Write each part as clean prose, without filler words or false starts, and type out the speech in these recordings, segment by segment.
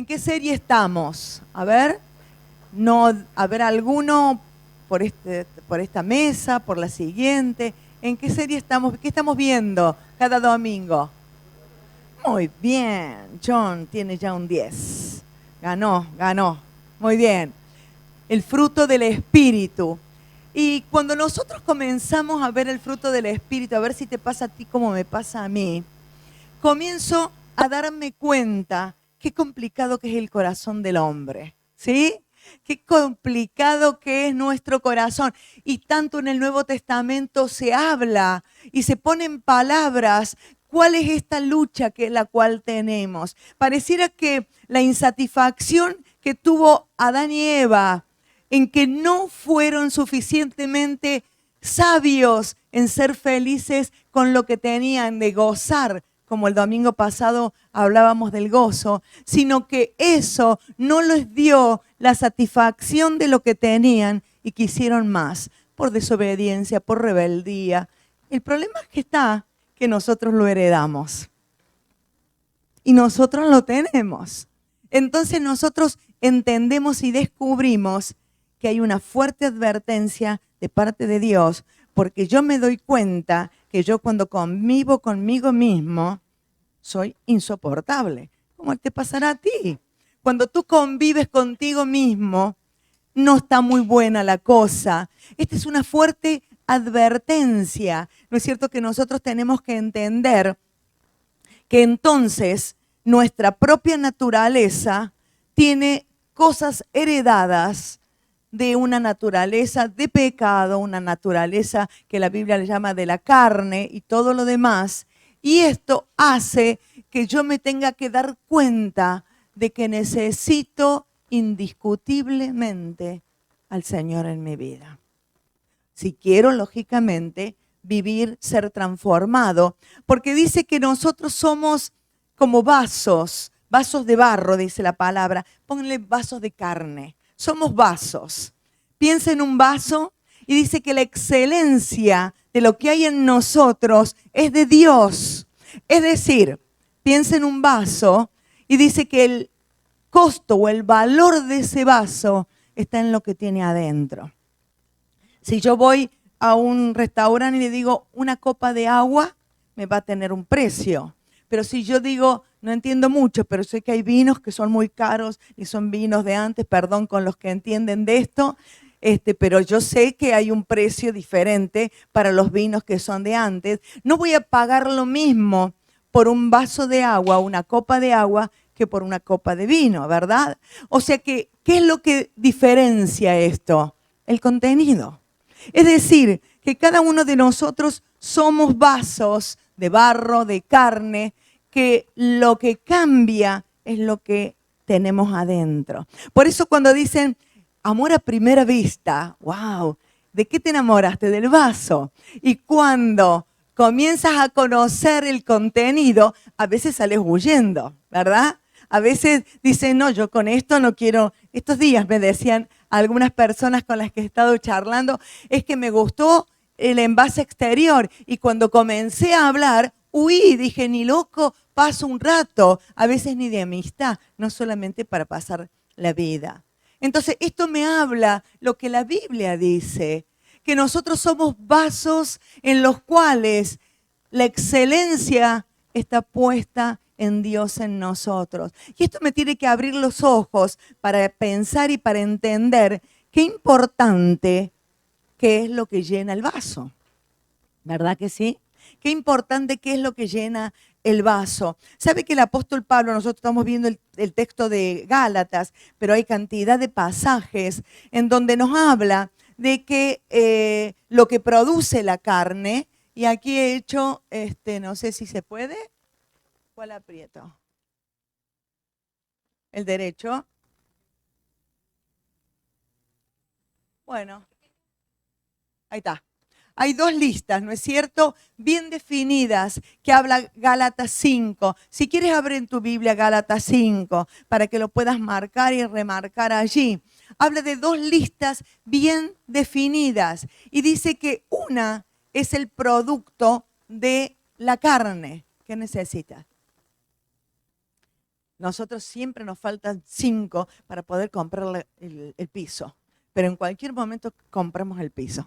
¿En qué serie estamos? A ver, no, a ver alguno por esta mesa, por la siguiente. ¿En qué serie estamos? ¿Qué estamos viendo cada domingo? Muy bien, John tiene ya un 10. Ganó. Muy bien. El fruto del Espíritu. Y cuando nosotros comenzamos a ver el fruto del Espíritu, a ver si te pasa a ti como me pasa a mí, comienzo a darme cuenta qué complicado que es el corazón del hombre, ¿sí? Qué complicado que es nuestro corazón. Y tanto en el Nuevo Testamento se habla y se ponen palabras. ¿Cuál es esta lucha que la cual tenemos? Pareciera que la insatisfacción que tuvo Adán y Eva en que no fueron suficientemente sabios en ser felices con lo que tenían, de gozar, como el domingo pasado hablábamos del gozo, sino que eso no les dio la satisfacción de lo que tenían y quisieron más, por desobediencia, por rebeldía. El problema es que nosotros lo heredamos y nosotros lo tenemos. Entonces nosotros entendemos y descubrimos que hay una fuerte advertencia de parte de Dios, porque yo me doy cuenta que yo cuando convivo conmigo mismo, soy insoportable. ¿Cómo te pasará a ti? Cuando tú convives contigo mismo, no está muy buena la cosa. Esta es una fuerte advertencia. ¿No es cierto que nosotros tenemos que entender que entonces nuestra propia naturaleza tiene cosas heredadas de una naturaleza de pecado, una naturaleza que la Biblia le llama de la carne y todo lo demás? Y esto hace que yo me tenga que dar cuenta de que necesito indiscutiblemente al Señor en mi vida. Si quiero, lógicamente, vivir, ser transformado, porque dice que nosotros somos como vasos de barro, dice la palabra. Pónganle vasos de carne. Somos vasos. Piensa en un vaso y dice que la excelencia de lo que hay en nosotros es de Dios. Es decir, piensa en un vaso y dice que el costo o el valor de ese vaso está en lo que tiene adentro. Si yo voy a un restaurante y le digo una copa de agua, me va a tener un precio. Pero si yo digo, no entiendo mucho, pero sé que hay vinos que son muy caros y son vinos de antes, perdón con los que entienden de esto, pero yo sé que hay un precio diferente para los vinos que son de antes. No voy a pagar lo mismo por un vaso de agua, una copa de agua, que por una copa de vino, ¿verdad? O sea que, ¿qué es lo que diferencia esto? El contenido. Es decir, que cada uno de nosotros somos vasos de barro, de carne, que lo que cambia es lo que tenemos adentro. Por eso cuando dicen amor a primera vista, wow, ¿de qué te enamoraste? Del vaso. Y cuando comienzas a conocer el contenido, a veces sales huyendo, ¿verdad? A veces dicen, no, yo con esto no quiero. Estos días me decían algunas personas con las que he estado charlando, es que me gustó el envase exterior. Y cuando comencé a hablar, huí, dije, ni loco, paso un rato, a veces ni de amistad, no solamente para pasar la vida. Entonces, esto me habla lo que la Biblia dice, que nosotros somos vasos en los cuales la excelencia está puesta en Dios en nosotros. Y esto me tiene que abrir los ojos para pensar y para entender qué importante que es lo que llena el vaso. ¿Verdad que sí? Qué importante que es lo que llena el vaso. ¿Sabe que el apóstol Pablo, nosotros estamos viendo el texto de Gálatas, pero hay cantidad de pasajes en donde nos habla de que lo que produce la carne, y aquí he hecho, no sé si se puede, ¿cuál aprieto? ¿El derecho? Bueno, ahí está. Hay dos listas, ¿no es cierto? Bien definidas, que habla Gálatas 5. Si quieres, abre en tu Biblia Gálatas 5 para que lo puedas marcar y remarcar allí. Habla de dos listas bien definidas y dice que una es el producto de la carne. ¿Qué necesitas? Nosotros siempre nos faltan 5 para poder comprar el piso. Pero en cualquier momento compramos el piso.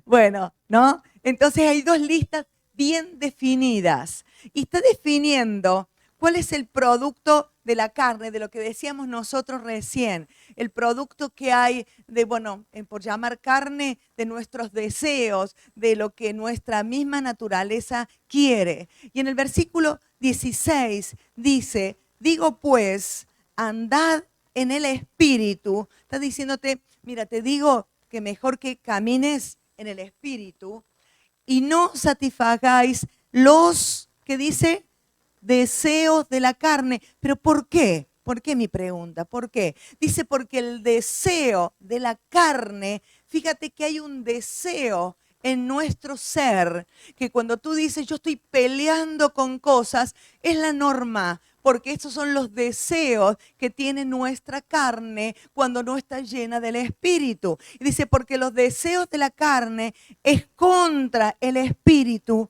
Bueno, ¿no? Entonces hay 2 listas bien definidas. Y está definiendo cuál es el producto de la carne, de lo que decíamos nosotros recién. El producto que hay de, bueno, por llamar carne, de nuestros deseos, de lo que nuestra misma naturaleza quiere. Y en el versículo 16 dice, digo pues, andad en el Espíritu. Está diciéndote, mira, te digo que mejor que camines en el Espíritu y no satisfagáis los, ¿qué dice? Deseos de la carne. ¿Pero por qué? ¿Por qué mi pregunta? ¿Por qué? Dice porque el deseo de la carne, fíjate que hay un deseo en nuestro ser, que cuando tú dices yo estoy peleando con cosas, es la norma, porque estos son los deseos que tiene nuestra carne cuando no está llena del Espíritu. Y dice, porque los deseos de la carne es contra el Espíritu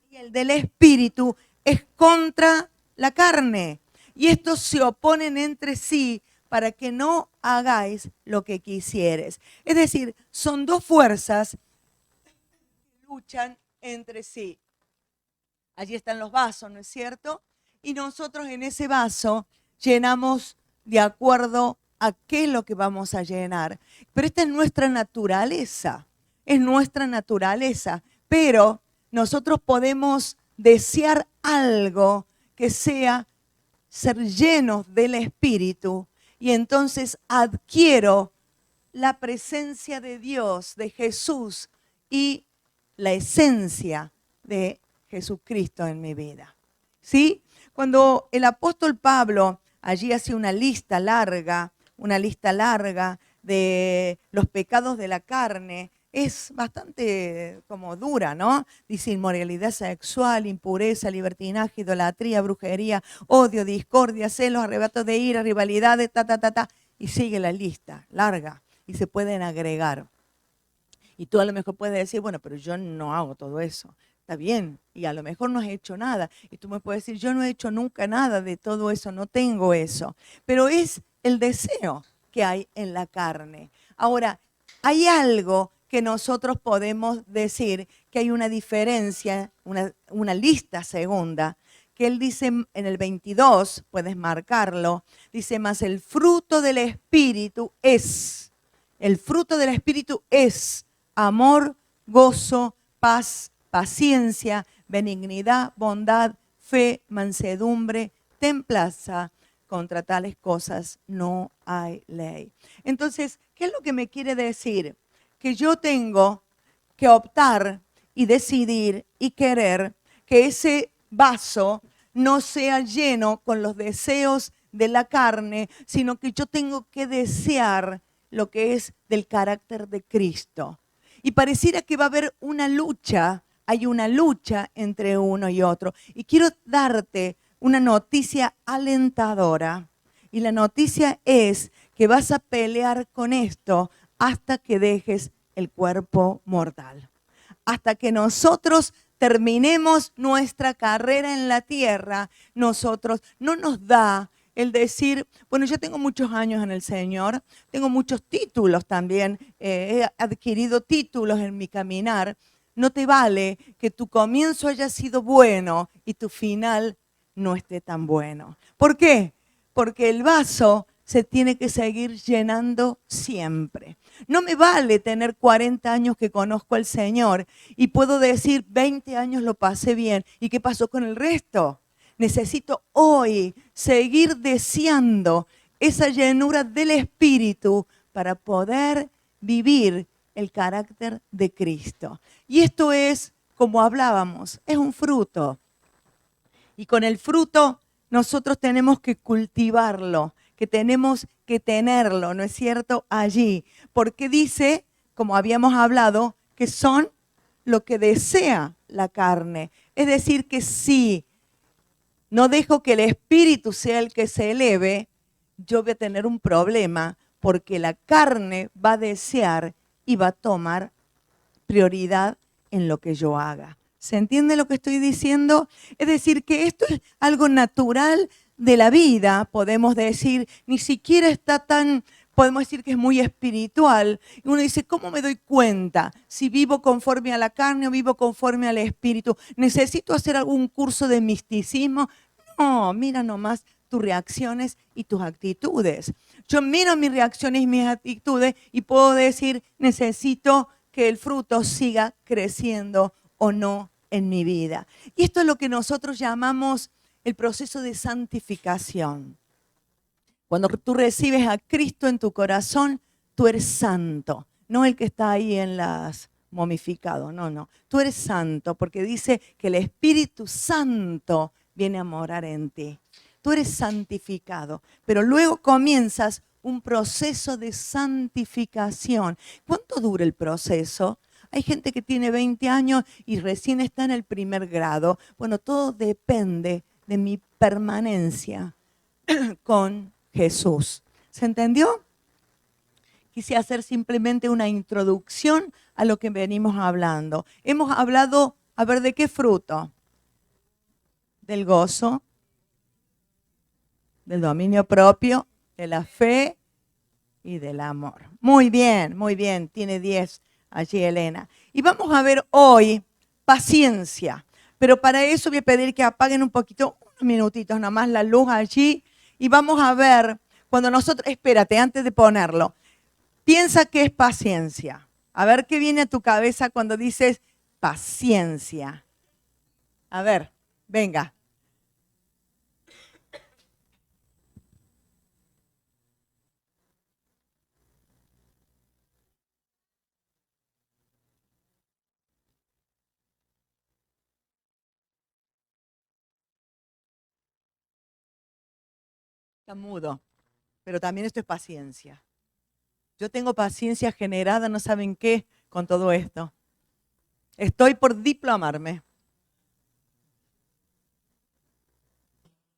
y el del Espíritu es contra la carne. Y estos se oponen entre sí para que no hagáis lo que quisieres. Es decir, son 2 fuerzas que luchan entre sí. Allí están los vasos, ¿no es cierto? Y nosotros en ese vaso llenamos de acuerdo a qué es lo que vamos a llenar. Pero esta es nuestra naturaleza, es nuestra naturaleza. Pero nosotros podemos desear algo que sea ser llenos del Espíritu y entonces adquiero la presencia de Dios, de Jesús y la esencia de Jesucristo en mi vida. ¿Sí? Cuando el apóstol Pablo allí hace una lista larga de los pecados de la carne, es bastante como dura, ¿no? Dice inmoralidad sexual, impureza, libertinaje, idolatría, brujería, odio, discordia, celos, arrebatos de ira, rivalidades, y sigue la lista larga y se pueden agregar. Y tú a lo mejor puedes decir, bueno, pero yo no hago todo eso. Está bien, y a lo mejor no has hecho nada. Y tú me puedes decir, yo no he hecho nunca nada de todo eso, no tengo eso. Pero es el deseo que hay en la carne. Ahora, hay algo que nosotros podemos decir que hay una diferencia, una lista segunda, que él dice en el 22, puedes marcarlo, dice, mas el fruto del Espíritu es amor, gozo, paz, paciencia, benignidad, bondad, fe, mansedumbre, templanza. Contra tales cosas no hay ley. Entonces, ¿qué es lo que me quiere decir? Que yo tengo que optar y decidir y querer que ese vaso no sea lleno con los deseos de la carne, sino que yo tengo que desear lo que es del carácter de Cristo. Y pareciera que va a haber una lucha, hay una lucha entre uno y otro. Y quiero darte una noticia alentadora. Y la noticia es que vas a pelear con esto hasta que dejes el cuerpo mortal. Hasta que nosotros terminemos nuestra carrera en la tierra, nosotros no nos da el decir, bueno, yo tengo muchos años en el Señor, tengo muchos títulos también, he adquirido títulos en mi caminar. No te vale que tu comienzo haya sido bueno y tu final no esté tan bueno. ¿Por qué? Porque el vaso se tiene que seguir llenando siempre. No me vale tener 40 años que conozco al Señor y puedo decir 20 años lo pasé bien. ¿Y qué pasó con el resto? Necesito hoy seguir deseando esa llenura del Espíritu para poder vivir el carácter de Cristo. Y esto es, como hablábamos, es un fruto. Y con el fruto nosotros tenemos que cultivarlo, que tenemos que tenerlo, ¿no es cierto? Allí. Porque dice, como habíamos hablado, que son lo que desea la carne. Es decir, que si no dejo que el Espíritu sea el que se eleve, yo voy a tener un problema porque la carne va a desear y va a tomar prioridad en lo que yo haga. ¿Se entiende lo que estoy diciendo? Es decir, que esto es algo natural de la vida, podemos decir, ni siquiera está tan, podemos decir que es muy espiritual. Y uno dice, ¿cómo me doy cuenta si vivo conforme a la carne o vivo conforme al espíritu? ¿Necesito hacer algún curso de misticismo? No, mira nomás tus reacciones y tus actitudes. Yo miro mis reacciones y mis actitudes y puedo decir, necesito que el fruto siga creciendo o no en mi vida. Y esto es lo que nosotros llamamos el proceso de santificación. Cuando tú recibes a Cristo en tu corazón, tú eres santo, no el que está ahí en las momificado, no. Tú eres santo porque dice que el Espíritu Santo viene a morar en ti. Tú eres santificado, pero luego comienzas un proceso de santificación. ¿Cuánto dura el proceso? Hay gente que tiene 20 años y recién está en el primer grado. Bueno, todo depende de mi permanencia con Jesús. ¿Se entendió? Quise hacer simplemente una introducción a lo que venimos hablando. Hemos hablado, a ver, ¿de qué fruto? Del gozo, del dominio propio, de la fe y del amor. Muy bien, tiene 10 allí Elena. Y vamos a ver hoy paciencia. Pero para eso voy a pedir que apaguen un poquito, unos minutitos nomás la luz allí. Y vamos a ver, cuando nosotros, espérate, antes de ponerlo, piensa qué es paciencia. A ver qué viene a tu cabeza cuando dices paciencia. A ver, venga. Está mudo, pero también esto es paciencia. Yo tengo paciencia generada, no saben qué, con todo esto. Estoy por diplomarme.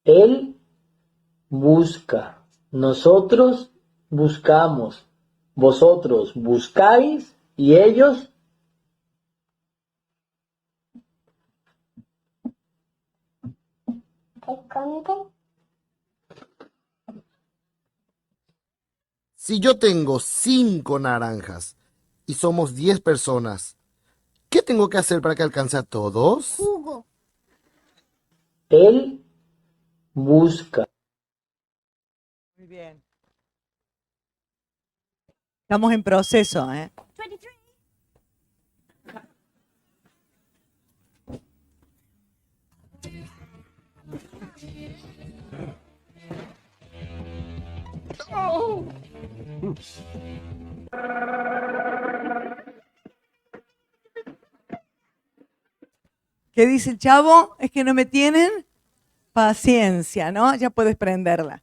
Él busca, nosotros buscamos, vosotros buscáis y ellos. ¿Esconden? Si yo tengo 5 naranjas y somos 10 personas, ¿qué tengo que hacer para que alcance a todos? Jugo. Él busca. Muy bien. Estamos en proceso, ¿eh? 23. ¿Qué dice el chavo? Es que no me tienen paciencia, ¿no? Ya puedes prenderla.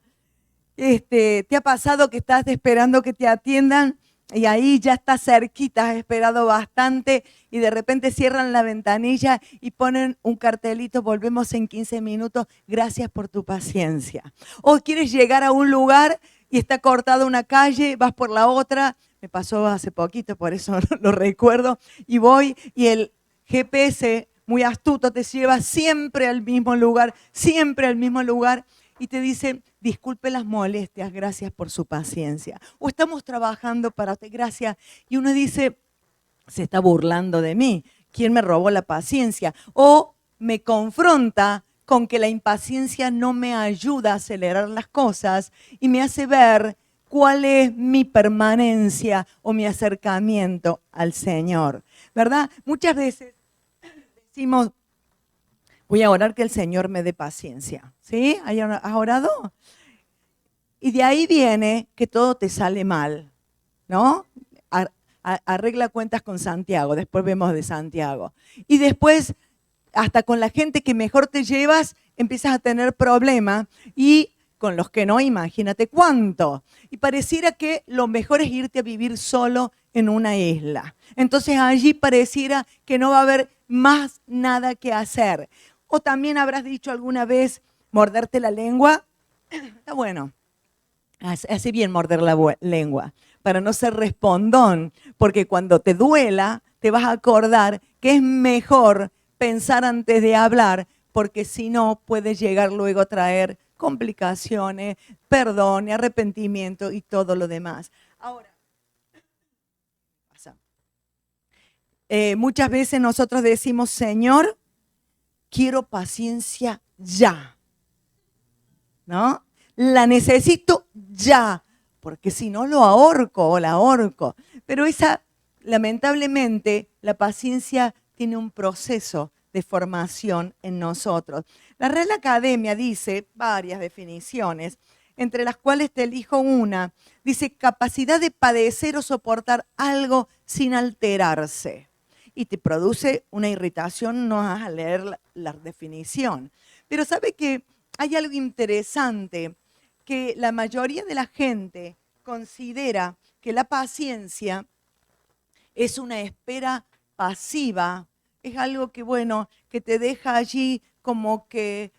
¿Te ha pasado que estás esperando que te atiendan y ahí ya estás cerquita, has esperado bastante y de repente cierran la ventanilla y ponen un cartelito, volvemos en 15 minutos, gracias por tu paciencia? O quieres llegar a un lugar y está cortada una calle, vas por la otra, me pasó hace poquito, por eso lo recuerdo, y voy y el GPS muy astuto te lleva siempre al mismo lugar, y te dice, disculpe las molestias, gracias por su paciencia. O estamos trabajando para usted, gracias. Y uno dice, se está burlando de mí, ¿quién me robó la paciencia? O me confronta con que la impaciencia no me ayuda a acelerar las cosas y me hace ver cuál es mi permanencia o mi acercamiento al Señor, ¿verdad? Muchas veces decimos, voy a orar que el Señor me dé paciencia. ¿Sí? ¿Has orado? Y de ahí viene que todo te sale mal, ¿no? Arregla cuentas con Santiago, después vemos de Santiago. Y después, hasta con la gente que mejor te llevas, empiezas a tener problemas y con los que no, imagínate cuánto. Y pareciera que lo mejor es irte a vivir solo en una isla. Entonces allí pareciera que no va a haber más nada que hacer. O también habrás dicho alguna vez, morderte la lengua. Está bueno, hace bien morder la lengua, para no ser respondón, porque cuando te duela, te vas a acordar que es mejor pensar antes de hablar, porque si no, puede llegar luego a traer complicaciones, perdón, arrepentimiento y todo lo demás. Ahora, muchas veces nosotros decimos, Señor, quiero paciencia ya, ¿no? La necesito ya, porque si no lo ahorco o la ahorco. Pero lamentablemente, la paciencia tiene un proceso de formación en nosotros. La Real Academia dice varias definiciones, entre las cuales te elijo una. Dice, capacidad de padecer o soportar algo sin alterarse. Y te produce una irritación, no vas a leer la definición. Pero sabe que hay algo interesante, que la mayoría de la gente considera que la paciencia es una espera pasiva, es algo que, bueno, que te deja allí como que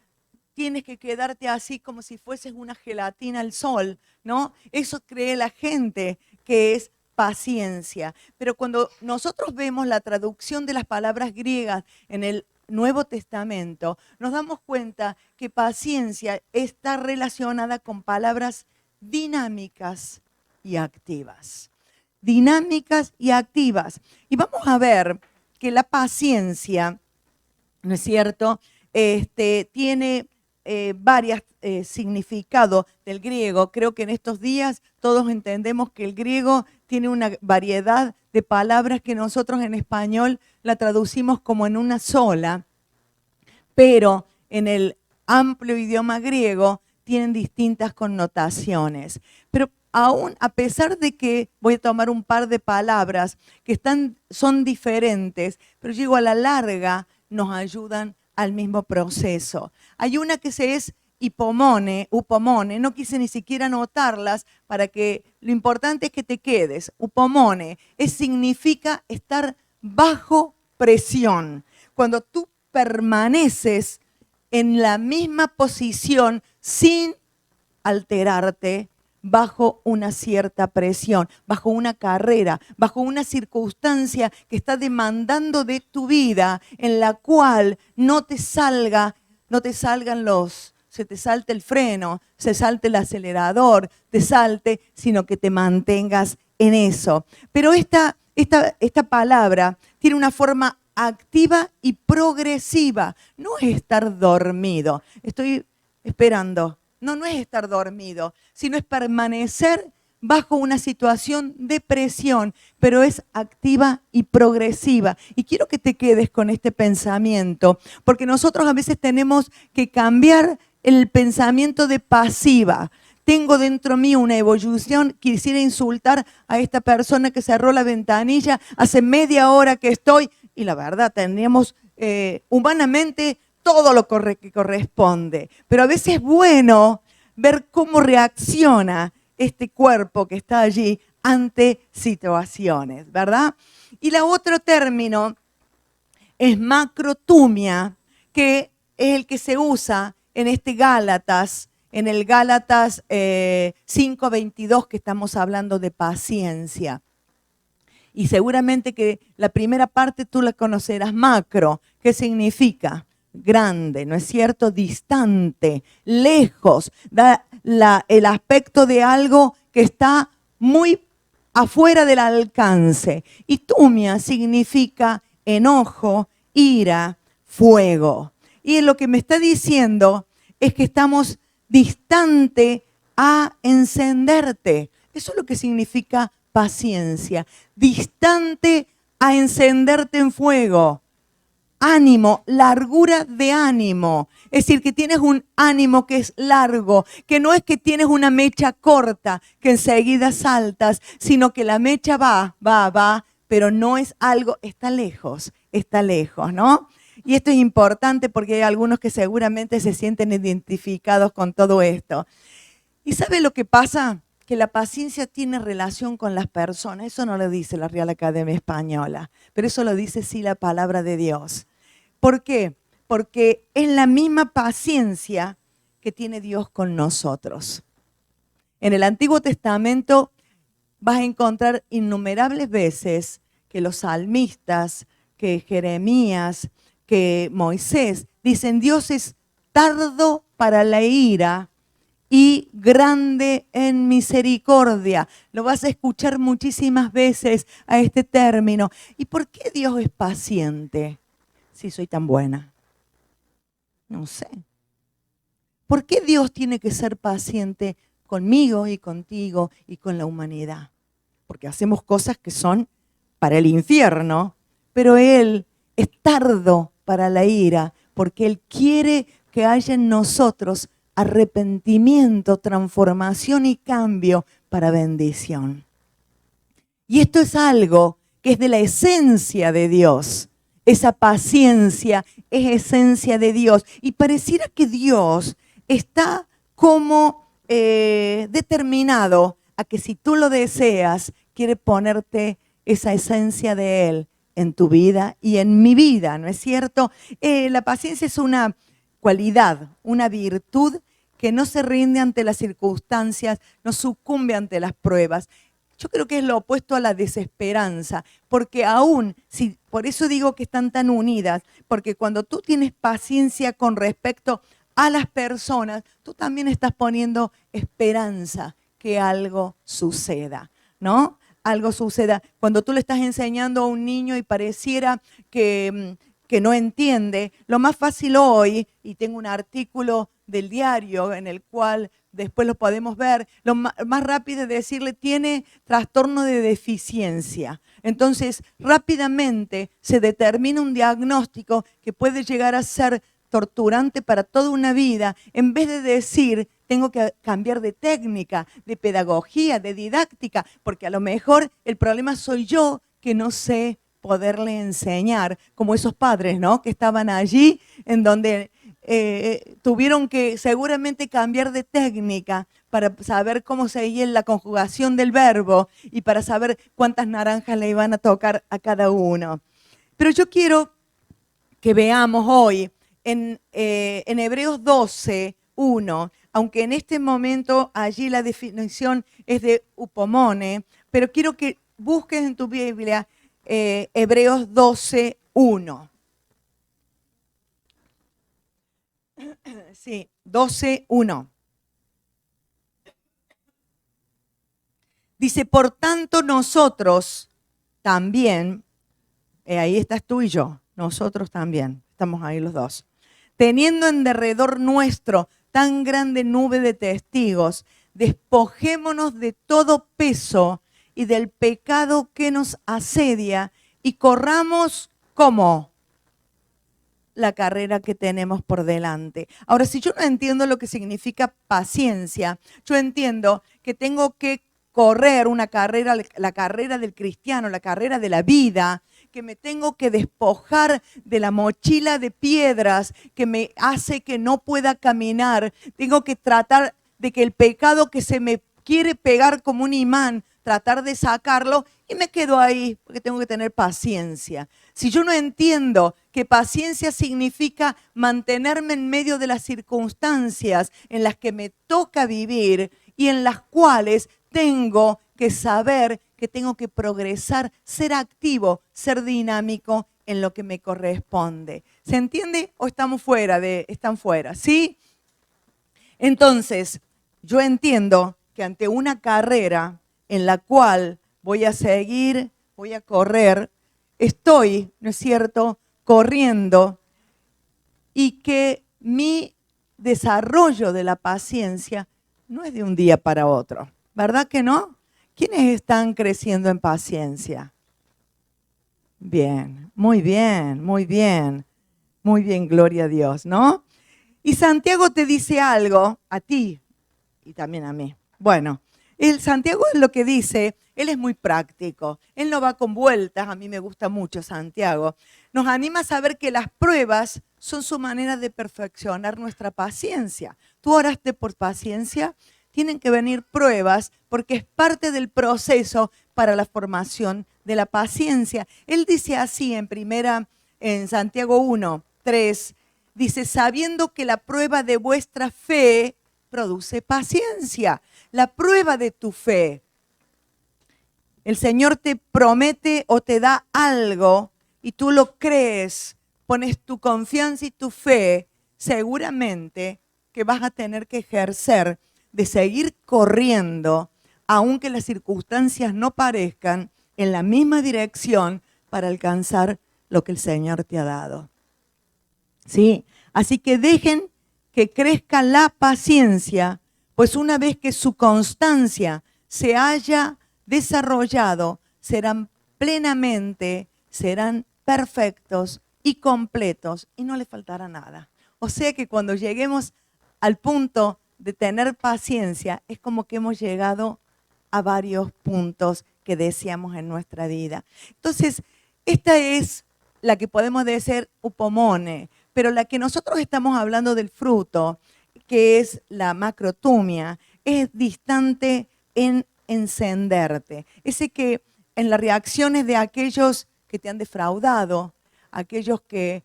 tienes que quedarte así como si fueses una gelatina al sol, ¿no? Eso cree la gente que es paciencia. Pero cuando nosotros vemos la traducción de las palabras griegas en el Nuevo Testamento, nos damos cuenta que paciencia está relacionada con palabras dinámicas y activas. Dinámicas y activas. Y vamos a ver que la paciencia, ¿no es cierto?, tiene varios significados del griego. Creo que en estos días todos entendemos que el griego tiene una variedad de palabras que nosotros en español la traducimos como en una sola, pero en el amplio idioma griego tienen distintas connotaciones. Pero aún a pesar de que voy a tomar un par de palabras que son diferentes, pero digo, a la larga nos ayudan al mismo proceso. Hay una que es upomone, no quise ni siquiera anotarlas para que lo importante es que te quedes. Upomone significa estar bajo presión. Cuando tú permaneces en la misma posición sin alterarte, bajo una cierta presión, bajo una carrera, bajo una circunstancia que está demandando de tu vida, en la cual no te salte el freno, se salte el acelerador, sino que te mantengas en eso. Pero esta palabra tiene una forma activa y progresiva. No es estar dormido. Estoy esperando. No es estar dormido, sino es permanecer bajo una situación de presión, pero es activa y progresiva. Y quiero que te quedes con este pensamiento, porque nosotros a veces tenemos que cambiar el pensamiento de pasiva. Tengo dentro mío una evolución, quisiera insultar a esta persona que cerró la ventanilla, hace media hora que estoy, y la verdad, tenemos humanamente todo lo que corresponde. Pero a veces es bueno ver cómo reacciona este cuerpo que está allí ante situaciones, ¿verdad? Y la otro término es macrotumia, que es el que se usa en en el Gálatas 5:22, que estamos hablando de paciencia. Y seguramente que la primera parte tú la conocerás, macro. ¿Qué significa? Grande, ¿no es cierto? Distante, lejos, da el aspecto de algo que está muy afuera del alcance. Y tumia significa enojo, ira, fuego. Y lo que me está diciendo es que estamos distante a encenderte. Eso es lo que significa paciencia. Distante a encenderte en fuego. Ánimo, largura de ánimo. Es decir, que tienes un ánimo que es largo, que no es que tienes una mecha corta, que enseguida saltas, sino que la mecha va, pero no es algo, está lejos, ¿no? Y esto es importante porque hay algunos que seguramente se sienten identificados con todo esto. ¿Y sabe lo que pasa? Que la paciencia tiene relación con las personas. Eso no lo dice la Real Academia Española, pero eso lo dice sí la palabra de Dios. ¿Por qué? Porque es la misma paciencia que tiene Dios con nosotros. En el Antiguo Testamento vas a encontrar innumerables veces que los salmistas, que Jeremías, que Moisés dicen: Dios es tardo para la ira y grande en misericordia. Lo vas a escuchar muchísimas veces a este término. ¿Y por qué Dios es paciente si soy tan buena? No sé. ¿Por qué Dios tiene que ser paciente conmigo y contigo y con la humanidad? Porque hacemos cosas que son para el infierno, pero Él es tardo para la ira, porque Él quiere que haya en nosotros arrepentimiento, transformación y cambio para bendición. Y esto es algo que es de la esencia de Dios. Esa paciencia es esencia de Dios. Y pareciera que Dios está como determinado a que si tú lo deseas, quiere ponerte esa esencia de Él en tu vida y en mi vida, ¿no es cierto? La paciencia es una cualidad, una virtud que no se rinde ante las circunstancias, no sucumbe ante las pruebas. Yo creo que es lo opuesto a la desesperanza, porque aún, si, por eso digo que están tan unidas, porque cuando tú tienes paciencia con respecto a las personas, tú también estás poniendo esperanza que algo suceda, ¿no? Algo suceda. Cuando tú le estás enseñando a un niño y pareciera que no entiende, lo más fácil hoy, y tengo un artículo del diario en el cual después lo podemos ver, lo más rápido es decirle tiene trastorno de deficiencia. Entonces, rápidamente se determina un diagnóstico que puede llegar a ser torturante para toda una vida, en vez de decir, tengo que cambiar de técnica, de pedagogía, de didáctica, porque a lo mejor el problema soy yo que no sé poderle enseñar, como esos padres, ¿no? Que estaban allí, en donde tuvieron que seguramente cambiar de técnica para saber cómo seguía la conjugación del verbo y para saber cuántas naranjas le iban a tocar a cada uno. Pero yo quiero que veamos hoy en Hebreos 12, 1, aunque en este momento allí la definición es de upomone, pero quiero que busques en tu Biblia Hebreos 12, 1. Sí, 12, 1. Dice, por tanto nosotros también, ahí estás tú y yo, nosotros también, estamos ahí los dos, teniendo en derredor nuestro tan grande nube de testigos, despojémonos de todo peso y del pecado que nos asedia y corramos como la carrera que tenemos por delante. Ahora, si yo no entiendo lo que significa paciencia, yo entiendo que tengo que correr una carrera, la carrera del cristiano, la carrera de la vida, que me tengo que despojar de la mochila de piedras que me hace que no pueda caminar. Tengo que tratar de que el pecado que se me quiere pegar como un imán, tratar de sacarlo y me quedo ahí porque tengo que tener paciencia. Si yo no entiendo que paciencia significa mantenerme en medio de las circunstancias en las que me toca vivir y en las cuales tengo que saber que tengo que progresar, ser activo, ser dinámico en lo que me corresponde. ¿Se entiende o están fuera? ¿Sí? Entonces, yo entiendo que ante una carrera en la cual voy a seguir, voy a correr, estoy, ¿no es cierto?, corriendo y que mi desarrollo de la paciencia no es de un día para otro. ¿Verdad que no? ¿Quiénes están creciendo en paciencia? Bien, muy bien, muy bien. Muy bien, gloria a Dios, ¿no? Y Santiago te dice algo a ti y también a mí. Bueno, Santiago es lo que dice, él es muy práctico, él no va con vueltas, a mí me gusta mucho Santiago. Nos anima a saber que las pruebas son su manera de perfeccionar nuestra paciencia. ¿Tú oraste por paciencia? Tienen que venir pruebas porque es parte del proceso para la formación de la paciencia. Él dice así en Santiago 1, 3, dice, sabiendo que la prueba de vuestra fe produce paciencia. La prueba de tu fe. El Señor te promete o te da algo y tú lo crees, pones tu confianza y tu fe, seguramente que vas a tener que ejercer de seguir corriendo, aunque las circunstancias no parezcan, en la misma dirección para alcanzar lo que el Señor te ha dado. ¿Sí? Así que dejen que crezca la paciencia, pues una vez que su constancia se haya desarrollado, serán perfectos y completos y no les faltará nada. O sea que cuando lleguemos al punto de tener paciencia, es como que hemos llegado a varios puntos que deseamos en nuestra vida. Entonces, esta es la que podemos decir upomone, pero la que nosotros estamos hablando del fruto, que es la macrotumia, es distante en encenderte. Ese que en las reacciones de aquellos que te han defraudado, aquellos que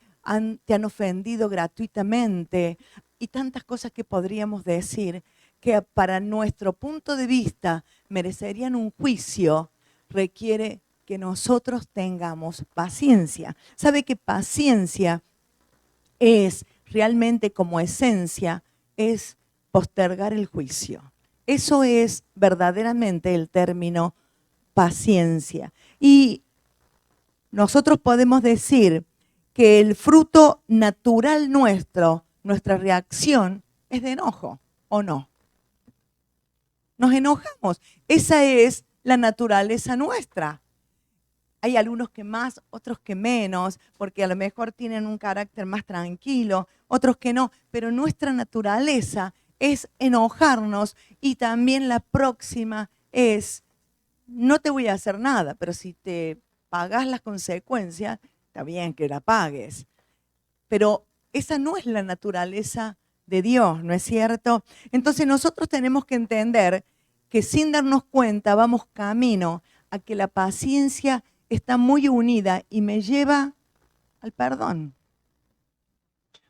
te han ofendido gratuitamente y tantas cosas que podríamos decir que para nuestro punto de vista merecerían un juicio, requiere que nosotros tengamos paciencia. ¿Sabe que paciencia es realmente como esencia, es postergar el juicio? Eso es verdaderamente el término paciencia. Y nosotros podemos decir que el fruto natural nuestro, nuestra reacción, es de enojo, ¿o no? Nos enojamos. Esa es la naturaleza nuestra. Hay algunos que más, otros que menos, porque a lo mejor tienen un carácter más tranquilo, otros que no, pero nuestra naturaleza es enojarnos y también la próxima es, no te voy a hacer nada, pero si te pagas las consecuencias, está bien que la pagues. Pero esa no es la naturaleza de Dios, ¿no es cierto? Entonces nosotros tenemos que entender que sin darnos cuenta vamos camino a que la paciencia está muy unida y me lleva al perdón.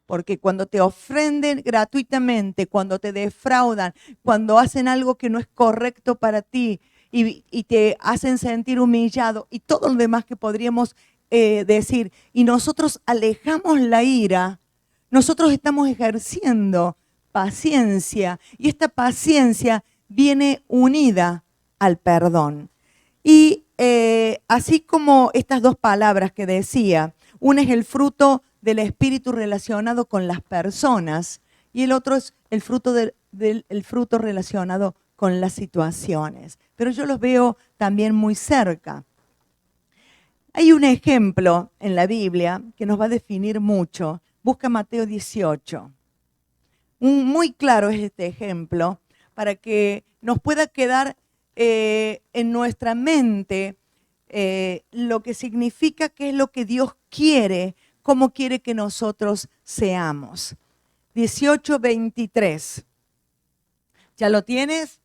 Porque cuando te ofenden gratuitamente, cuando te defraudan, cuando hacen algo que no es correcto para ti y te hacen sentir humillado y todo lo demás que podríamos decir, y nosotros alejamos la ira, nosotros estamos ejerciendo paciencia y esta paciencia viene unida al perdón. Y así como estas dos palabras que decía, una es el fruto del espíritu relacionado con las personas y el otro es el fruto, el fruto relacionado con las situaciones. Pero yo los veo también muy cerca. Hay un ejemplo en la Biblia que nos va a definir mucho. Busca Mateo 18. Muy claro es este ejemplo para que nos pueda quedar en nuestra mente lo que significa, qué es lo que Dios quiere, cómo quiere que nosotros seamos. 18:23. ¿Ya lo tienes?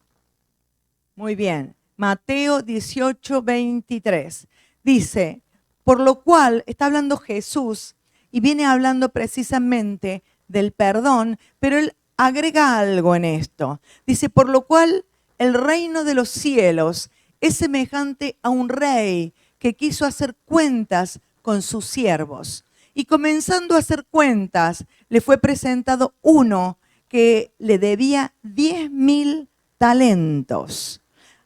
Muy bien. Mateo 18:23. Dice, por lo cual, está hablando Jesús y viene hablando precisamente del perdón, pero él agrega algo en esto. Dice, por lo cual el reino de los cielos es semejante a un rey que quiso hacer cuentas con sus siervos. Y comenzando a hacer cuentas, le fue presentado uno que le debía 10.000 talentos.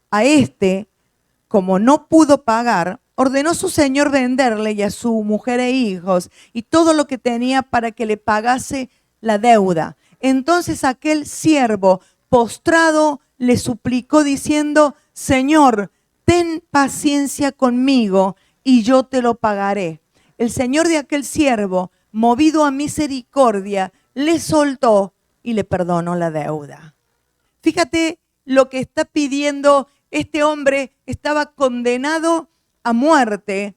A este, como no pudo pagar, ordenó su señor venderle y a su mujer e hijos y todo lo que tenía para que le pagase la deuda. Entonces aquel siervo postrado le suplicó diciendo, Señor, ten paciencia conmigo y yo te lo pagaré. El señor de aquel siervo, movido a misericordia, le soltó y le perdonó la deuda. Fíjate lo que está pidiendo este hombre. Estaba condenado a muerte,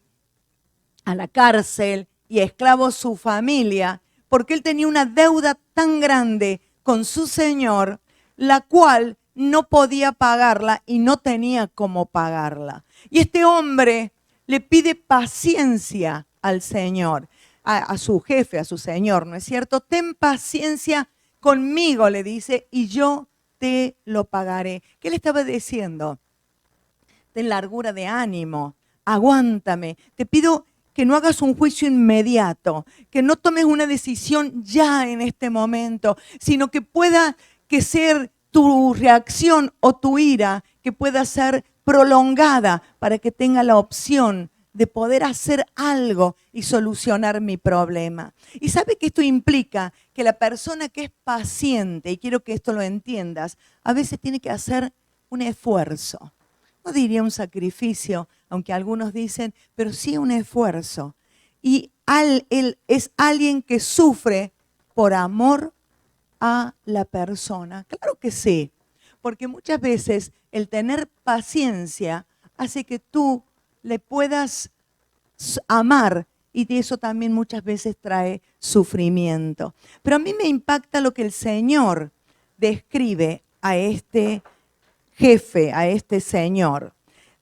a la cárcel y esclavo su familia, porque él tenía una deuda tan grande con su señor, la cual no podía pagarla y no tenía cómo pagarla. Y este hombre le pide paciencia al Señor, a su jefe, a su señor, ¿no es cierto? Ten paciencia conmigo, le dice, y yo te lo pagaré. ¿Qué le estaba diciendo? Ten largura de ánimo, aguántame. Te pido que no hagas un juicio inmediato, que no tomes una decisión ya en este momento, sino que pueda que ser tu reacción o tu ira que pueda ser prolongada para que tenga la opción de poder hacer algo y solucionar mi problema. Y sabe que esto implica que la persona que es paciente, y quiero que esto lo entiendas, a veces tiene que hacer un esfuerzo. No diría un sacrificio, aunque algunos dicen, pero sí un esfuerzo. Y él es alguien que sufre por amor a la persona. Claro que sí, porque muchas veces el tener paciencia hace que tú le puedas amar y eso también muchas veces trae sufrimiento. Pero a mí me impacta lo que el Señor describe a este jefe, a este señor.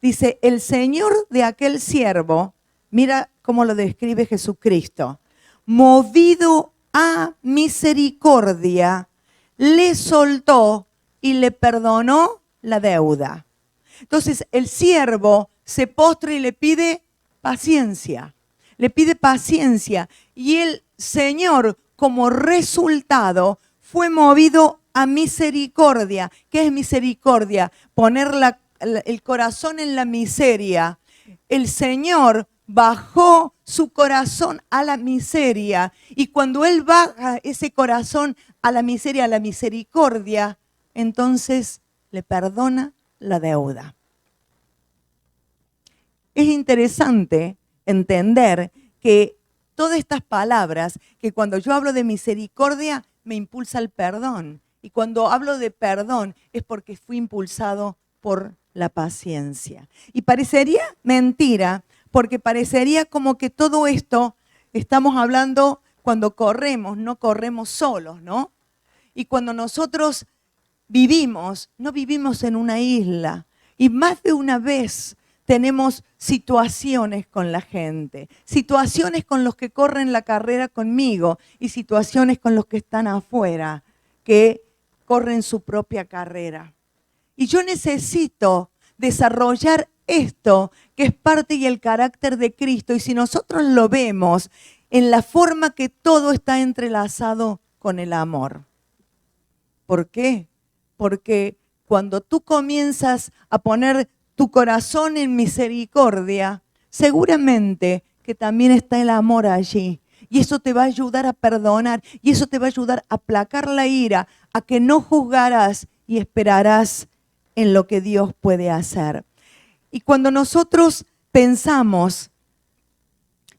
Dice, el Señor de aquel siervo, mira cómo lo describe Jesucristo, movido a misericordia, le soltó y le perdonó la deuda. Entonces el siervo se postra y le pide paciencia. Le pide paciencia. Y el Señor, como resultado, fue movido a misericordia. ¿Qué es misericordia? Poner el corazón en la miseria. El Señor bajó su corazón a la miseria. Y cuando Él baja ese corazón a la miseria, a la misericordia, entonces le perdona la deuda. Es interesante entender que todas estas palabras, que cuando yo hablo de misericordia, me impulsa el perdón. Y cuando hablo de perdón, es porque fui impulsado por la paciencia. Y parecería mentira, porque parecería como que todo esto estamos hablando cuando corremos, no corremos solos, ¿no? Y cuando nosotros vivimos, no vivimos en una isla. Y más de una vez tenemos situaciones con la gente, situaciones con los que corren la carrera conmigo y situaciones con los que están afuera, que corren su propia carrera. Y yo necesito desarrollar esto, que es parte y el carácter de Cristo. Y si nosotros lo vemos en la forma que todo está entrelazado con el amor. ¿Por qué? Porque cuando tú comienzas a poner tu corazón en misericordia, seguramente que también está el amor allí. Y eso te va a ayudar a perdonar. Y eso te va a ayudar a aplacar la ira, a que no juzgarás y esperarás en lo que Dios puede hacer. Y cuando nosotros pensamos,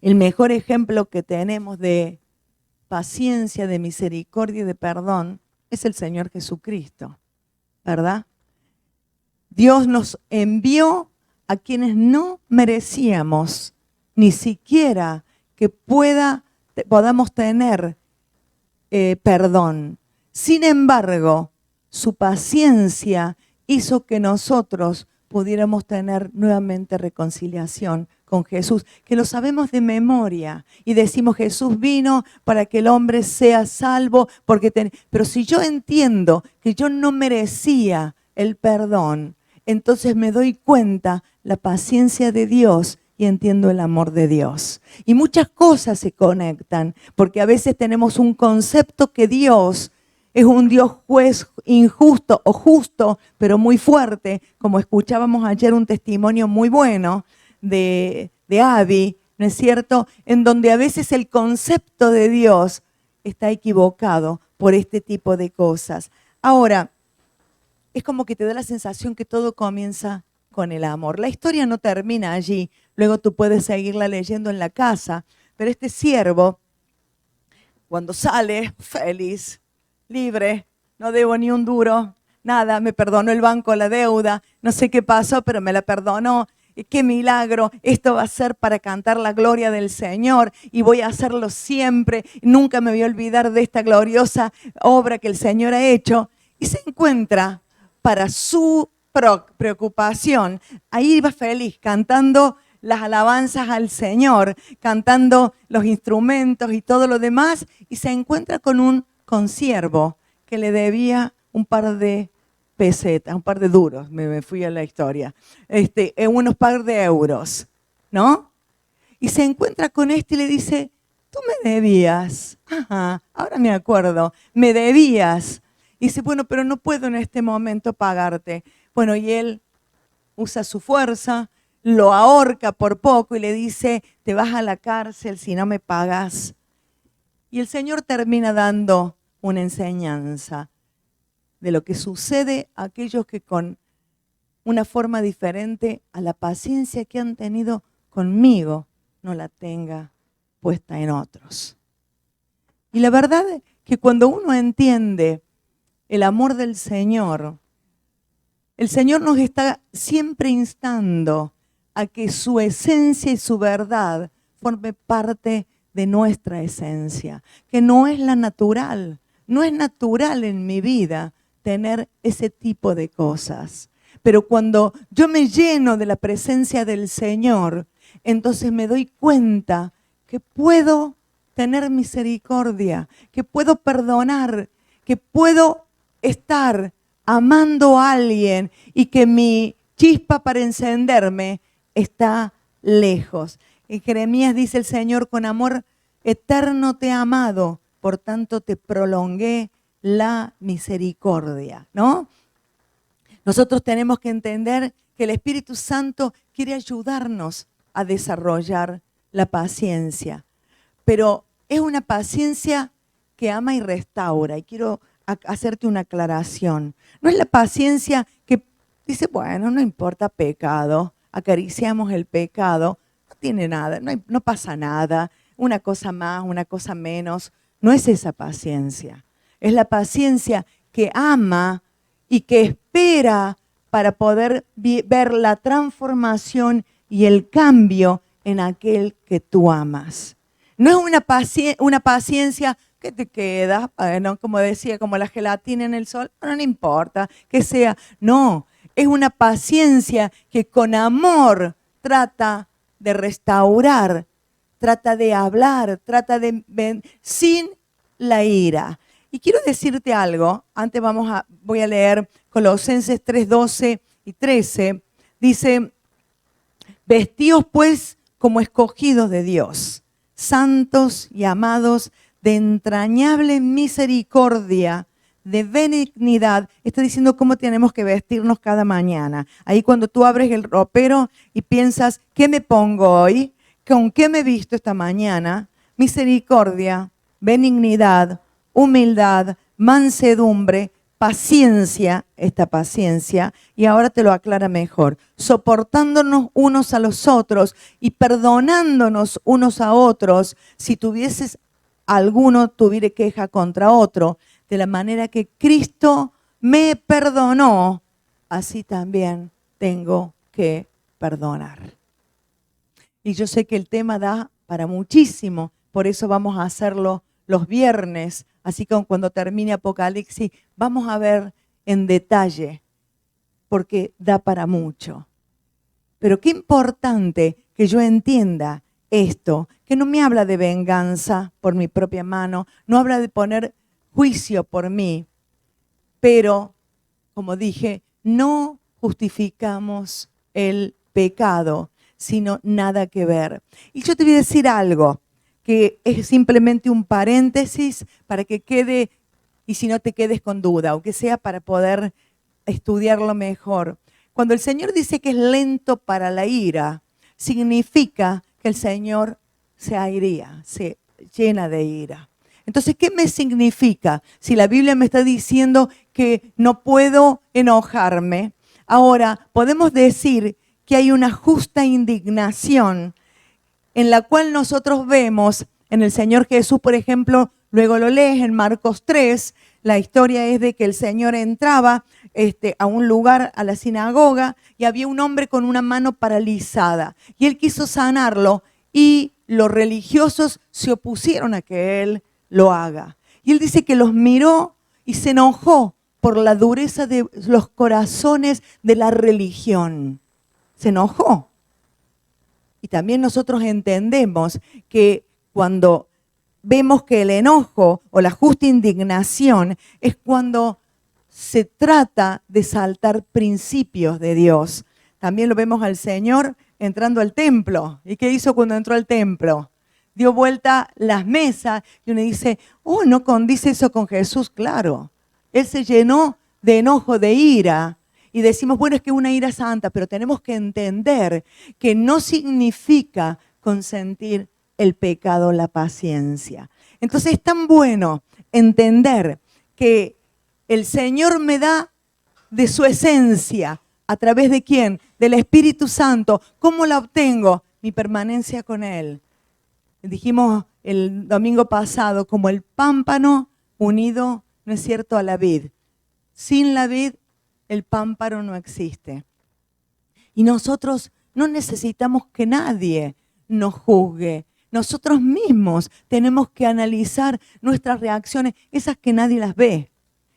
el mejor ejemplo que tenemos de paciencia, de misericordia y de perdón, es el Señor Jesucristo, ¿verdad? Dios nos envió a quienes no merecíamos ni siquiera que podamos tener perdón. Sin embargo, su paciencia hizo que nosotros pudiéramos tener nuevamente reconciliación con Jesús, que lo sabemos de memoria y decimos Jesús vino para que el hombre sea salvo, pero si yo entiendo que yo no merecía el perdón, entonces me doy cuenta la paciencia de Dios y entiendo el amor de Dios. Y muchas cosas se conectan, porque a veces tenemos un concepto que Dios es un Dios juez injusto o justo, pero muy fuerte, como escuchábamos ayer un testimonio muy bueno de Abby, ¿no es cierto? En donde a veces el concepto de Dios está equivocado por este tipo de cosas. Ahora, es como que te da la sensación que todo comienza con el amor. La historia no termina allí, luego tú puedes seguirla leyendo en la casa, pero este siervo, cuando sale feliz, libre, no debo ni un duro, nada, me perdonó el banco la deuda, no sé qué pasó, pero me la perdonó. Qué milagro, esto va a ser para cantar la gloria del Señor y voy a hacerlo siempre, nunca me voy a olvidar de esta gloriosa obra que el Señor ha hecho. Y se encuentra, para su preocupación, ahí iba feliz, cantando las alabanzas al Señor, cantando los instrumentos y todo lo demás, y se encuentra con un consiervo que le debía un par de pesetas, un par de duros, me fui a la historia, unos par de euros, ¿no? Y se encuentra con este y le dice, tú me debías, ajá, ahora me acuerdo, me debías. Y dice, bueno, pero no puedo en este momento pagarte. Bueno, y él usa su fuerza, lo ahorca por poco y le dice, te vas a la cárcel si no me pagas. Y el Señor termina dando una enseñanza de lo que sucede a aquellos que con una forma diferente a la paciencia que han tenido conmigo, no la tenga puesta en otros. Y la verdad es que cuando uno entiende el amor del Señor, el Señor nos está siempre instando a que su esencia y su verdad forme parte de nuestra esencia, que no es la natural, no es natural en mi vida tener ese tipo de cosas. Pero cuando yo me lleno de la presencia del Señor, entonces me doy cuenta que puedo tener misericordia, que puedo perdonar, que puedo estar amando a alguien y que mi chispa para encenderme está lejos. En Jeremías dice el Señor, con amor eterno te he amado, por tanto te prolongué la misericordia, ¿no? Nosotros tenemos que entender que el Espíritu Santo quiere ayudarnos a desarrollar la paciencia, pero es una paciencia que ama y restaura. Y quiero hacerte una aclaración. No es la paciencia que dice, bueno, no importa pecado, acariciamos el pecado, no tiene nada, no pasa nada, una cosa más, una cosa menos. No es esa paciencia. Es la paciencia que ama y que espera para poder ver la transformación y el cambio en aquel que tú amas. No es una paciencia que te queda, bueno, como decía, como la gelatina en el sol, no importa que sea. No, es una paciencia que con amor trata de restaurar, trata de hablar, trata de sin la ira. Y quiero decirte algo, antes voy a leer Colosenses 3:12 y 13. Dice, vestíos pues como escogidos de Dios, santos y amados, de entrañable misericordia, de benignidad. Está diciendo cómo tenemos que vestirnos cada mañana. Ahí cuando tú abres el ropero y piensas, ¿qué me pongo hoy? ¿Con qué me he visto esta mañana? Misericordia, benignidad, humildad, mansedumbre, paciencia, esta paciencia, y ahora te lo aclara mejor, soportándonos unos a los otros y perdonándonos unos a otros si alguno tuviere queja contra otro, de la manera que Cristo me perdonó, así también tengo que perdonar. Y yo sé que el tema da para muchísimo, por eso vamos a hacerlo los viernes, así que cuando termine Apocalipsis vamos a ver en detalle, porque da para mucho. Pero qué importante que yo entienda esto, que no me habla de venganza por mi propia mano, no habla de poner juicio por mí, pero, como dije, no justificamos el pecado, sino nada que ver. Y yo te voy a decir algo, que es simplemente un paréntesis para que quede, y si no te quedes con duda, aunque sea para poder estudiarlo mejor. Cuando el Señor dice que es lento para la ira, significa que el Señor se airea, se llena de ira. Entonces, ¿qué me significa? Si la Biblia me está diciendo que no puedo enojarme, ahora podemos decir que hay una justa indignación en la cual nosotros vemos en el Señor Jesús, por ejemplo, luego lo lees en Marcos 3, la historia es de que el Señor entraba a un lugar, a la sinagoga, y había un hombre con una mano paralizada. Y él quiso sanarlo y los religiosos se opusieron a que él lo haga. Y él dice que los miró y se enojó por la dureza de los corazones de la religión. Se enojó. Y también nosotros entendemos que cuando vemos que el enojo o la justa indignación es cuando se trata de saltar principios de Dios. También lo vemos al Señor entrando al templo. ¿Y qué hizo cuando entró al templo? Dio vuelta las mesas y uno dice, oh, ¿no condice eso con Jesús? Claro, Él se llenó de enojo, de ira. Y decimos, bueno, es que es una ira santa, pero tenemos que entender que no significa consentir el pecado, la paciencia. Entonces es tan bueno entender que el Señor me da de su esencia. ¿A través de quién? Del Espíritu Santo. ¿Cómo la obtengo? Mi permanencia con Él. Dijimos el domingo pasado, como el pámpano unido, ¿no es cierto?, a la vid. Sin la vid, el pámpano no existe. Y nosotros no necesitamos que nadie nos juzgue. Nosotros mismos tenemos que analizar nuestras reacciones, esas que nadie las ve,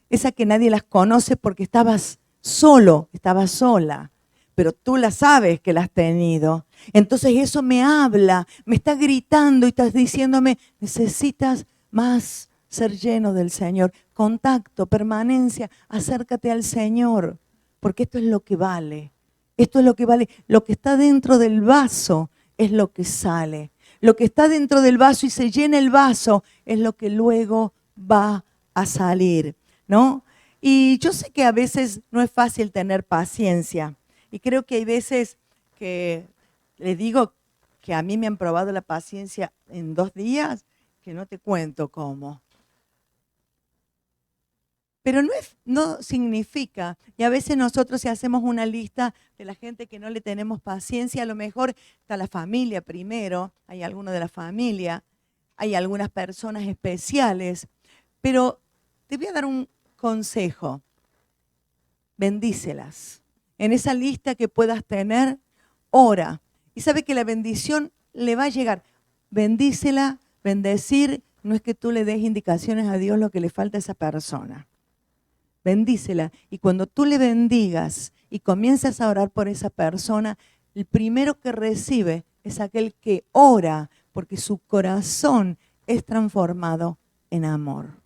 esas que nadie las conoce porque estabas solo, estabas sola, pero tú las sabes que las has tenido. Entonces eso me habla, me está gritando y estás diciéndome, necesitas más ser lleno del Señor. Contacto, permanencia, acércate al Señor, porque esto es lo que vale. Esto es lo que vale. Lo que está dentro del vaso es lo que sale. Lo que está dentro del vaso y se llena el vaso es lo que luego va a salir, ¿no? Y yo sé que a veces no es fácil tener paciencia. Y creo que hay veces que les digo que a mí me han probado la paciencia en 2 días, que no te cuento cómo. Pero no significa, y a veces nosotros si hacemos una lista de la gente que no le tenemos paciencia, a lo mejor está la familia primero, hay alguno de la familia, hay algunas personas especiales, pero te voy a dar un consejo, bendícelas. En esa lista que puedas tener, ora. Y sabe que la bendición le va a llegar. Bendícela, bendecir, no es que tú le des indicaciones a Dios lo que le falta a esa persona. Bendícela. Y cuando tú le bendigas y comienzas a orar por esa persona, el primero que recibe es aquel que ora, porque su corazón es transformado en amor.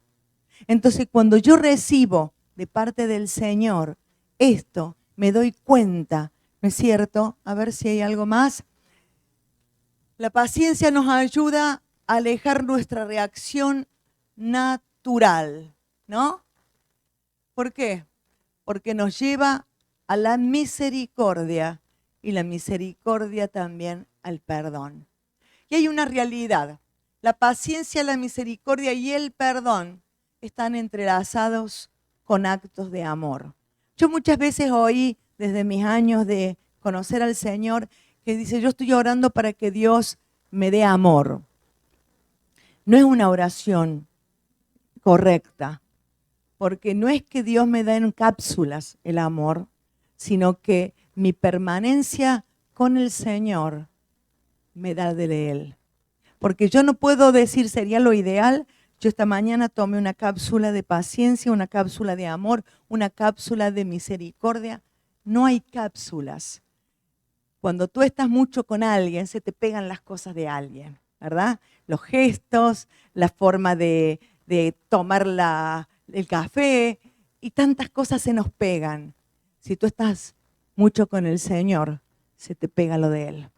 Entonces, cuando yo recibo de parte del Señor esto, me doy cuenta, ¿no es cierto? A ver si hay algo más. La paciencia nos ayuda a alejar nuestra reacción natural, ¿no? ¿Por qué? Porque nos lleva a la misericordia y la misericordia también al perdón. Y hay una realidad. La paciencia, la misericordia y el perdón están entrelazados con actos de amor. Yo muchas veces oí desde mis años de conocer al Señor que dice, yo estoy orando para que Dios me dé amor. No es una oración correcta, porque no es que Dios me dé en cápsulas el amor, sino que mi permanencia con el Señor me da de Él. Porque yo no puedo decir, sería lo ideal, yo esta mañana tomé una cápsula de paciencia, una cápsula de amor, una cápsula de misericordia. No hay cápsulas. Cuando tú estás mucho con alguien, se te pegan las cosas de alguien, ¿verdad? Los gestos, la forma de tomar el café y tantas cosas se nos pegan. Si tú estás mucho con el Señor, se te pega lo de Él.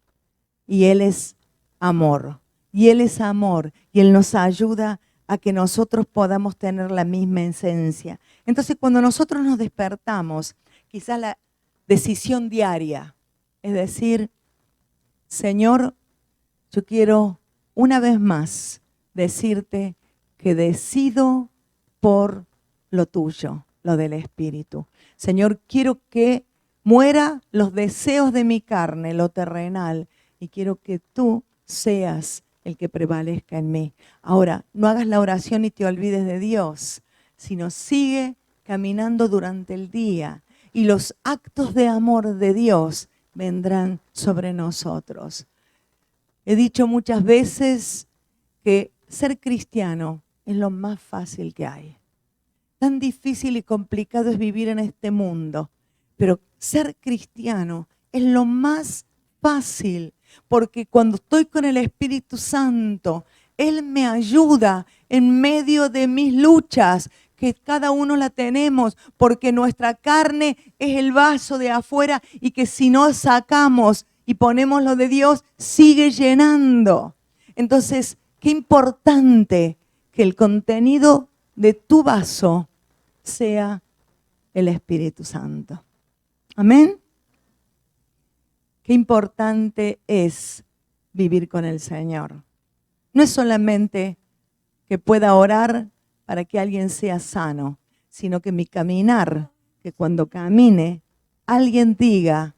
Y Él es amor. Y Él es amor. Y Él nos ayuda a que nosotros podamos tener la misma esencia. Entonces, cuando nosotros nos despertamos, quizás la decisión diaria es decir, Señor, yo quiero una vez más decirte que decido por lo tuyo, lo del Espíritu. Señor, quiero que muera los deseos de mi carne, lo terrenal, y quiero que tú seas el que prevalezca en mí. Ahora, no hagas la oración y te olvides de Dios, sino sigue caminando durante el día y los actos de amor de Dios vendrán sobre nosotros. He dicho muchas veces que ser cristiano es lo más fácil que hay. Tan difícil y complicado es vivir en este mundo, pero ser cristiano es lo más fácil. Porque cuando estoy con el Espíritu Santo, Él me ayuda en medio de mis luchas, que cada uno la tenemos, porque nuestra carne es el vaso de afuera y que si no sacamos y ponemos lo de Dios, sigue llenando. Entonces, qué importante que el contenido de tu vaso sea el Espíritu Santo. Amén. Qué importante es vivir con el Señor. No es solamente que pueda orar para que alguien sea sano, sino que mi caminar, que cuando camine, alguien diga,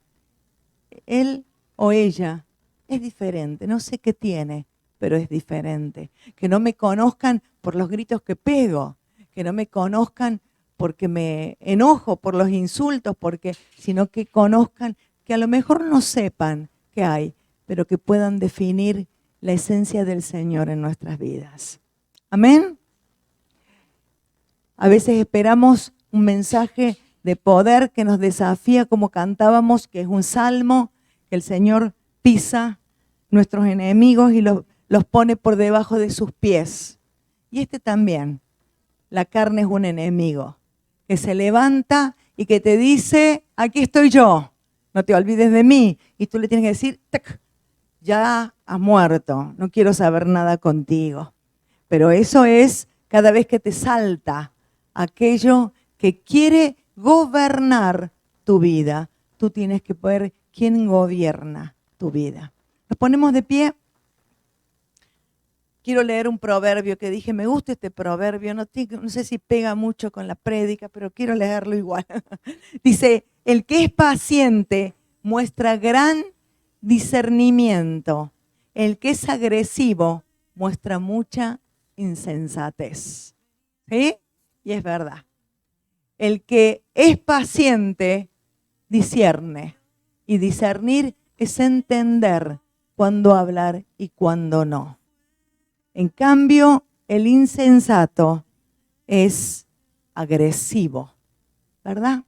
él o ella es diferente, no sé qué tiene, pero es diferente. Que no me conozcan por los gritos que pego, que no me conozcan porque me enojo, por los insultos, sino que conozcan, que a lo mejor no sepan qué hay, pero que puedan definir la esencia del Señor en nuestras vidas. Amén. A veces esperamos un mensaje de poder que nos desafía, como cantábamos, que es un salmo, que el Señor pisa nuestros enemigos y los pone por debajo de sus pies. Y este también, la carne es un enemigo, que se levanta y que te dice, aquí estoy yo, no te olvides de mí. Y tú le tienes que decir, ¡tac! Ya has muerto, no quiero saber nada contigo. Pero eso es cada vez que te salta aquello que quiere gobernar tu vida. Tú tienes que ver quién gobierna tu vida. Nos ponemos de pie. Quiero leer un proverbio que dije, me gusta este proverbio, no sé si pega mucho con la prédica, pero quiero leerlo igual. Dice, el que es paciente muestra gran discernimiento. El que es agresivo muestra mucha insensatez. ¿Sí? Y es verdad. El que es paciente discierne. Y discernir es entender cuándo hablar y cuándo no. En cambio, el insensato es agresivo, ¿verdad?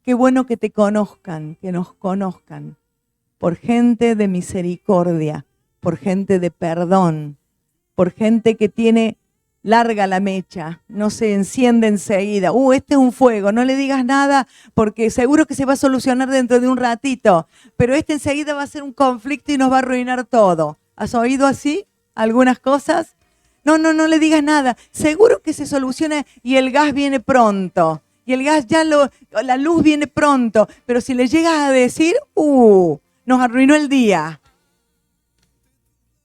Qué bueno que te conozcan, que nos conozcan, por gente de misericordia, por gente de perdón, por gente que tiene larga la mecha, no se enciende enseguida. Este es un fuego, no le digas nada porque seguro que se va a solucionar dentro de un ratito, pero este enseguida va a ser un conflicto y nos va a arruinar todo. ¿Has oído así algunas cosas? No le digas nada, seguro que se soluciona y el gas viene pronto. Y el gas la luz viene pronto, pero si le llegas a decir, nos arruinó el día.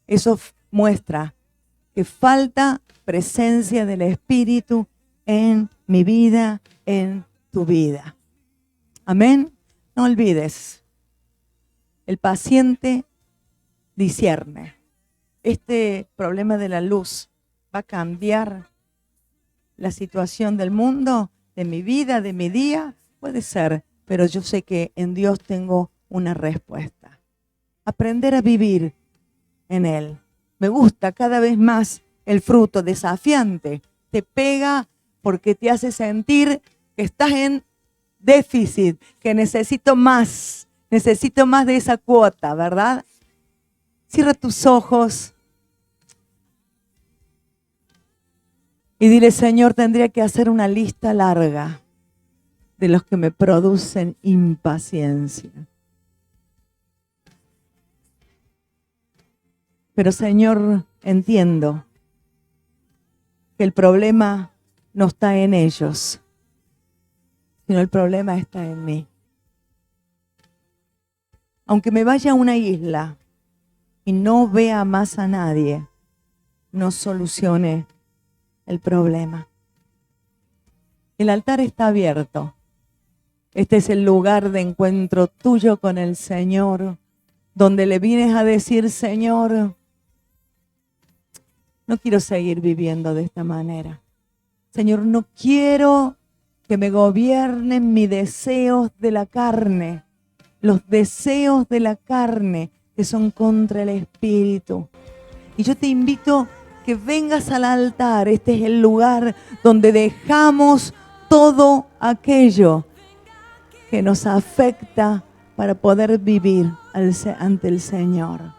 Eso muestra que falta presencia del Espíritu en mi vida, en tu vida. Amén. No olvides, el paciente discierne. Este problema de la luz va a cambiar la situación del mundo, de mi vida, de mi día, puede ser, pero yo sé que en Dios tengo una respuesta. Aprender a vivir en Él. Me gusta cada vez más el fruto desafiante. Te pega porque te hace sentir que estás en déficit, que necesito más de esa cuota, ¿verdad? Cierra tus ojos y dile, Señor, tendría que hacer una lista larga de los que me producen impaciencia. Pero, Señor, entiendo que el problema no está en ellos, sino el problema está en mí. Aunque me vaya a una isla y no vea más a nadie, no solucione el problema. El altar está abierto. Este es el lugar de encuentro tuyo con el Señor, donde le vienes a decir, Señor, no quiero seguir viviendo de esta manera. Señor, no quiero que me gobiernen mis deseos de la carne, los deseos de la carne que son contra el Espíritu. Y yo te invito que vengas al altar. Este es el lugar donde dejamos todo aquello que nos afecta para poder vivir ante el Señor.